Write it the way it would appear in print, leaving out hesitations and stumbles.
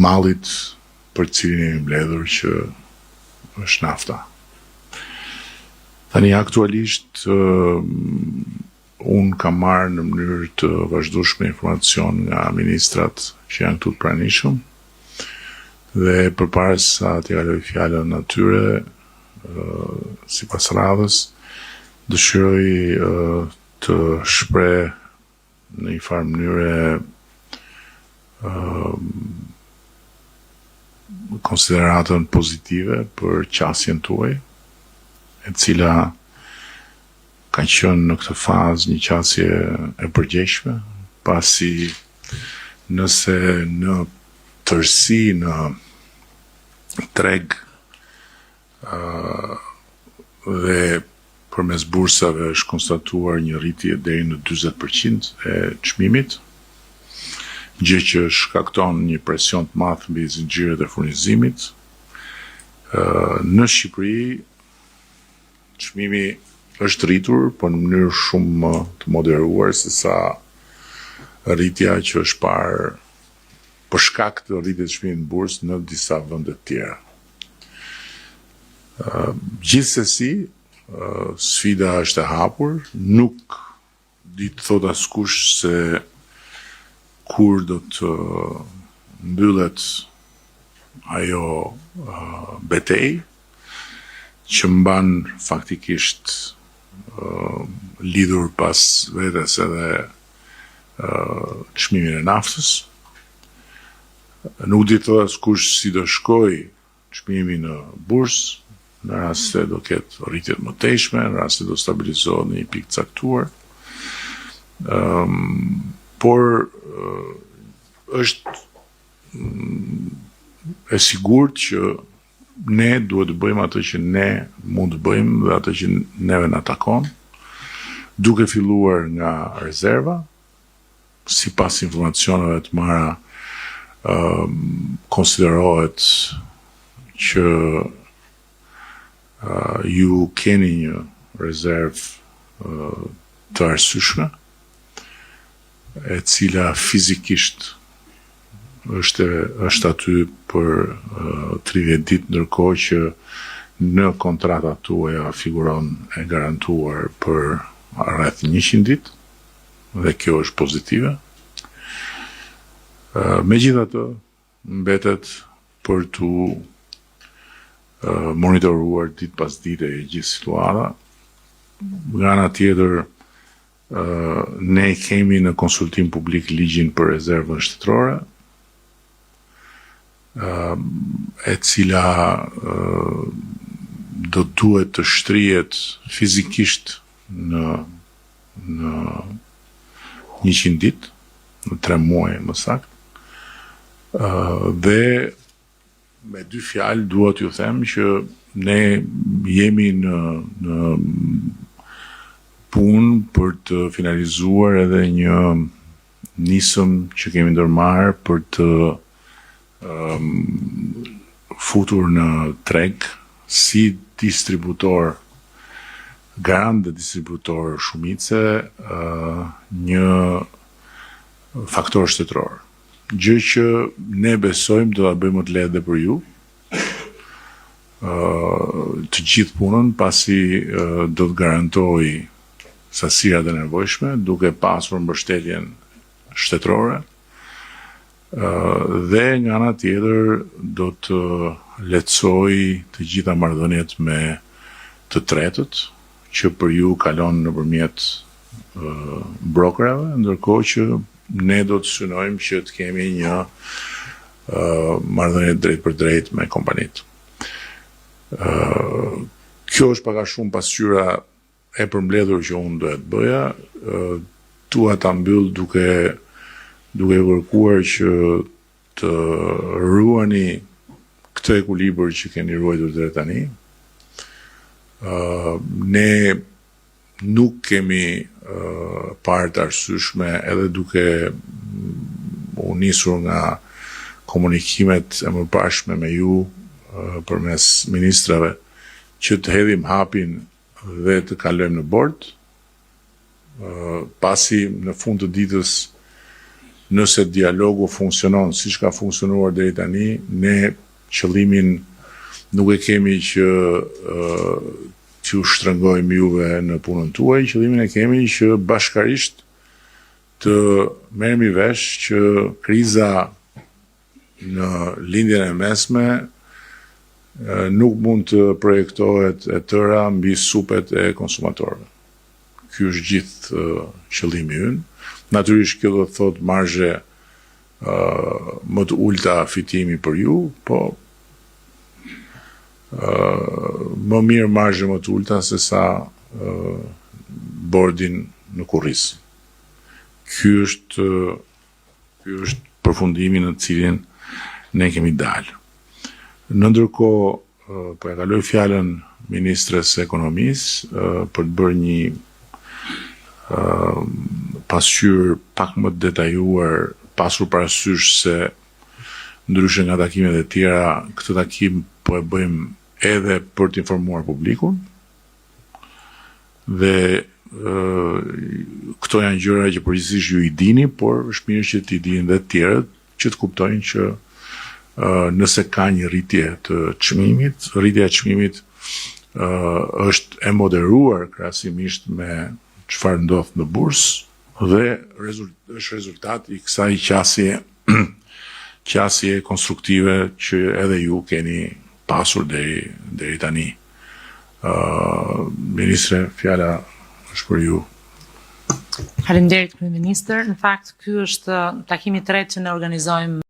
mallit për cilin jemi mbledhur që është nafta. Tani aktualisht unë kam marrë në mënyrë të vazhdueshme informacion nga ministrat që janë këtu të pranishëm dhe përpara sa t'i kaloj fjalën atyre, sipas radhës, dëshiroj të shpreh në një farë mënyre konsideratën pozitive për qasjen tuaj, e cila ka qenë në këtë fazë një qasje e përgjeshme, pasi nëse në tërësi në treg dhe përmes bursave është konstatuar një rritje deri në 40% e çmimit, gjë që shkakton një presion të madh mbi zinxhiret e furnizimit. Në Shqipëri çmimi është rritur, por në mënyrë shumë të moderuar se sa rritja që është parë për shkak të rritjes së çmimit në bursë në disa vende të tjera. Gjithsesi, sfida është e hapur, nuk di të thot askush se kur do të mbyllet ajo betejë që mban faktikisht lidhur pas vetes edhe çmimin e naftës. Nuk di të thot askush si do shkoj çmimi në bursë, në rast se do ketë rritje të mëtejshme, në rast se do stabilizohet në një pikë caktuar. Por është e sigurt që ne duhet të bëjmë atë që ne mund të bëjmë dhe atë që neve na takon, duke filluar nga rezerva, sipas informacioneve të marra konsiderohet që ju keni një rezervë të arsyeshme, e cila fizikisht është aty për 30 ditë, ndërkohë që në kontratat tuaja figuron e garantuar për rreth 100 ditë, dhe kjo është pozitive. Megjithatë, mbetet për tu monitoruar ditë pas dite e gjithë situata. Nga ana tjetër, ne kemi në konsultim publik ligjin për rezervën shtetërore, e cila do duhet të shtrihet fizikisht në 100 ditë, në 3 muaj më saktë, dhe me dy fjalë duhet ju them që ne jemi në punë për të finalizuar edhe një nisëm që kemi ndërmarrë për të futur në treg si distributor, garant dhe distributor shumice, një faktor shtetëror. Gjë që ne besojmë do ta bëjmë të lehtë dhe për ju, të gjithë punën, pasi do të garantoj sasirat e nevojshme, duke pasur mbështetjen shtetërore, dhe nga ana tjetër do të lehtësoj të gjitha marrëdhëniet me të tretët, që për ju kalon nëpërmjet brokerave, ndërkohë që ne do të synojmë që të kemi një marrëdhënie drejt për drejt me kompanitë. Kjo është pak a shumë pasqyra e përmbledhur që unë duhet bëja. Dua ta mbyll duke kërkuar që të ruani këtë ekuilibër që keni ruajtur deri tani. Ne nuk kemi parë të arsyeshme, edhe duke u nisur nga komunikimet e mëparshme me ju përmes ministrave, që të hedhim hapin dhe të kalojmë në bord, pasi në fund të ditës nëse dialogu funksionon siç ka funksionuar deri tani, ne qëllimin nuk e kemi që t'ju shtrëngojmë juve në punën tuaj, qëllimin e kemi që bashkarisht të merremi vesh që kriza në lindjen e mesme nuk mund të projektohet e tëra mbi supet e konsumatorëve. Ky është gjithë qëllimi ynë. Natyrisht kjo do të thotë marzhe më të ulta fitimi për ju, po më mirë marzhe më të ulta se sa bordin në kurriz. Ky është përfundimi në cilin ne kemi dalë. Në ndërkohë, po e kaloj fjalën Ministres së Ekonomisë për të bërë një pasqyrë pak më detajuar, pasur parasysh se ndryshe nga takimet e tjera, këtë takim po e bëjmë edhe për të informuar publikun, dhe këto janë gjëra që përgjithsisht ju i dini, por është mirë që t'i dinë dhe të tjerët, që të kuptojnë që nëse ka një rritje të çmimit, rritja e çmimit është e moderuar krahasimisht me çfarë ndodh në bursë dhe është rezultat i kësaj qasje konstruktive që edhe ju keni pasur deri tani. Ministre, fjala është për ju. Faleminderit, kryeministër. Në fakt, ky është takimi i tretë që ne organizojmë